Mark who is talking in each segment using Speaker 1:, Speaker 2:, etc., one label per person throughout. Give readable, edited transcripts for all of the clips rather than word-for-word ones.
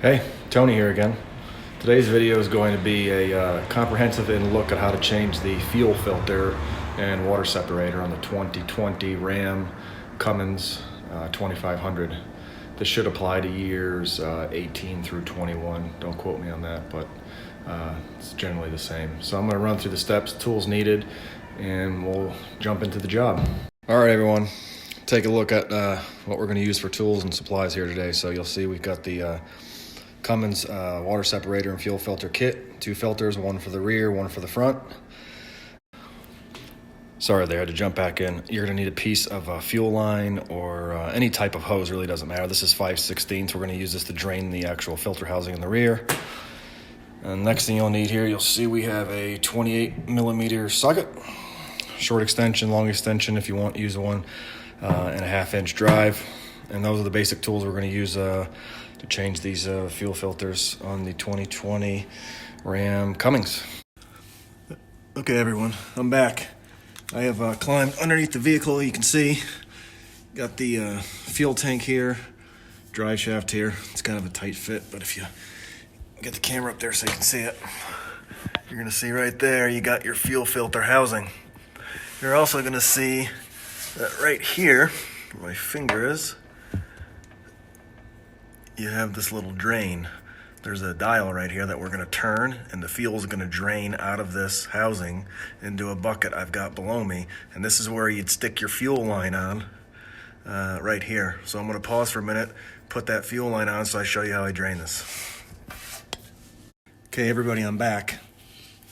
Speaker 1: Hey, Tony here again. Today's video is going to be a comprehensive look at how to change the fuel filter and water separator on the 2020 Ram Cummins 2500. This should apply to years 18 through 21. Don't quote me on that, but it's generally the same. So I'm going to run through the steps, tools needed, and we'll jump into the job. All right, everyone. Take a look at what we're going to use for tools and supplies here today. So you'll see we've got the Cummins water separator and fuel filter kit. 2 filters, one for the rear, one for the front. Sorry there, I had to jump back in. You're going to need a piece of fuel line or any type of hose, really doesn't matter. This is 5/16. We're going to use this to drain the actual filter housing in the rear. And next thing you'll need here, you'll see we have a 28 millimeter socket. Short extension, long extension if you want to use one, and a 1/2 inch drive. And those are the basic tools we're going to use to change these fuel filters on the 2020 Ram Cummins. Okay, everyone, I'm back. I have climbed underneath the vehicle. You can see, got the fuel tank here, drive shaft here. It's kind of a tight fit, but if you get the camera up there so you can see it, you're going to see right there, you got your fuel filter housing. You're also going to see that right here, where my finger is, you have this little drain. There's a dial right here that we're going to turn, and the fuel is going to drain out of this housing into a bucket I've got below me. And this is where you'd stick your fuel line on, right here. So I'm going to pause for a minute, put that fuel line on so I show you how I drain this. Okay, everybody, I'm back.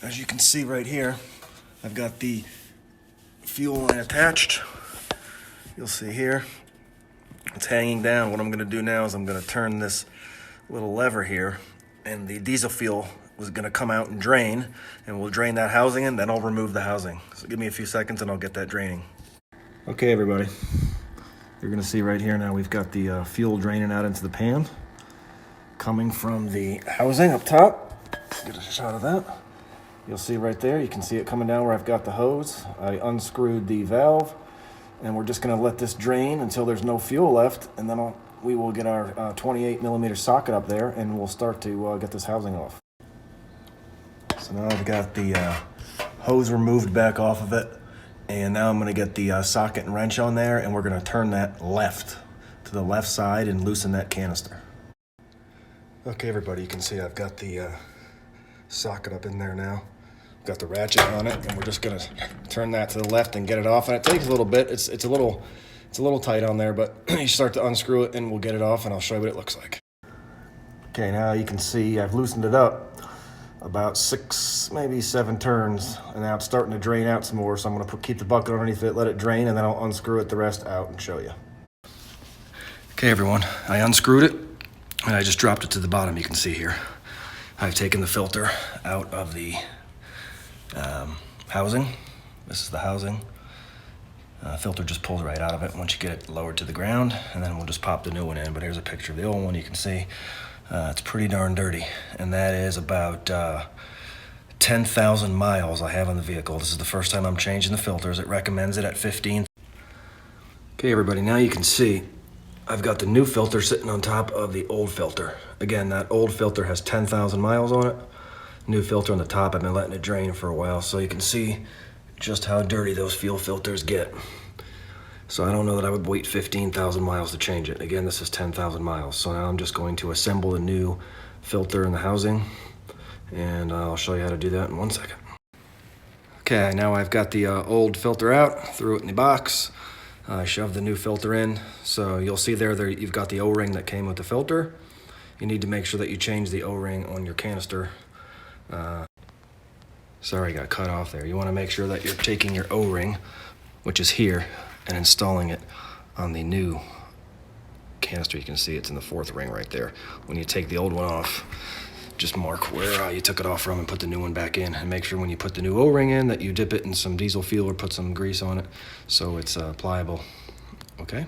Speaker 1: As you can see right here, I've got the fuel line attached. You'll see here, it's hanging down. What I'm going to do now is I'm going to turn this little lever here, and the diesel fuel was going to come out and drain, and we'll drain that housing, and then I'll remove the housing. So give me a few seconds and I'll get that draining. Okay, everybody, you're going to see right here now we've got the fuel draining out into the pan, coming from the housing up top. Get a shot of that. You'll see right there, you can see it coming down where I've got the hose. I unscrewed the valve, and we're just going to let this drain until there's no fuel left, and then we will get our 28 millimeter socket up there, and we'll start to get this housing off. So now I've got the hose removed back off of it, and now I'm going to get the socket and wrench on there, and we're going to turn that left to the left side and loosen that canister. Okay, everybody, you can see I've got the socket up in there now. Got the ratchet on it, and we're just going to turn that to the left and get it off. And it takes a little bit. It's a little tight on there, but you start to unscrew it and we'll get it off, and I'll show you what it looks like. Okay, now you can see I've loosened it up about 6, maybe 7 turns, and now it's starting to drain out some more. So I'm going to keep the bucket underneath it, let it drain, and then I'll unscrew it the rest out and show you. Okay, everyone, I unscrewed it and I just dropped it to the bottom. You can see here I've taken the filter out of the housing. This is the housing. Filter just pulls right out of it once you get it lowered to the ground, and then we'll just pop the new one in. But here's a picture of the old one. You can see it's pretty darn dirty, and that is about 10,000 miles I have on the vehicle. This is the first time I'm changing the filters. It recommends it at 15. Okay, everybody, now you can see I've got the new filter sitting on top of the old filter. Again, that old filter has 10,000 miles on it. New filter on the top, I've been letting it drain for a while, so you can see just how dirty those fuel filters get. So I don't know that I would wait 15,000 miles to change it. Again, this is 10,000 miles. So now I'm just going to assemble the new filter in the housing, and I'll show you how to do that in 1 second. Okay, now I've got the old filter out, threw it in the box. I shoved the new filter in. So you'll see there you've got the O-ring that came with the filter. You need to make sure that you change the O-ring on your canister. Sorry, I got cut off there. You want to make sure that you're taking your O-ring, which is here, and installing it on the new canister. You can see it's in the 4th ring right there. When you take the old one off, just mark where you took it off from and put the new one back in. And make sure when you put the new O-ring in that you dip it in some diesel fuel or put some grease on it so it's pliable. Okay,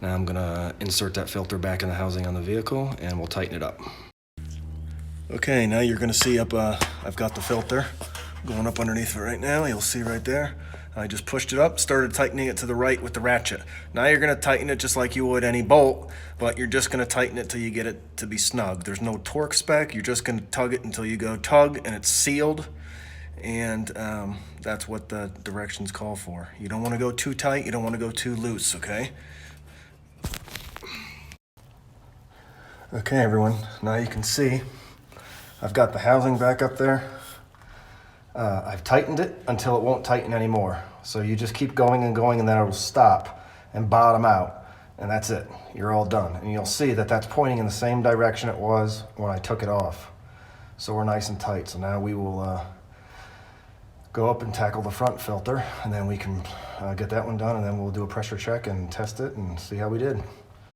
Speaker 1: now I'm gonna insert that filter back in the housing on the vehicle, and we'll tighten it up. Okay, now you're gonna see I've got the filter going up underneath it right now. You'll see right there. I just pushed it up, started tightening it to the right with the ratchet. Now you're gonna tighten it just like you would any bolt, but you're just gonna tighten it till you get it to be snug. There's no torque spec, you're just gonna tug it until you go tug and it's sealed. And that's what the directions call for. You don't wanna go too tight, you don't wanna go too loose, okay? Okay everyone, now you can see I've got the housing back up there. I've tightened it until it won't tighten anymore. So you just keep going and going and then it'll stop and bottom out. And that's it, you're all done. And you'll see that that's pointing in the same direction it was when I took it off. So we're nice and tight. So now we will go up and tackle the front filter and then we can get that one done and then we'll do a pressure check and test it and see how we did.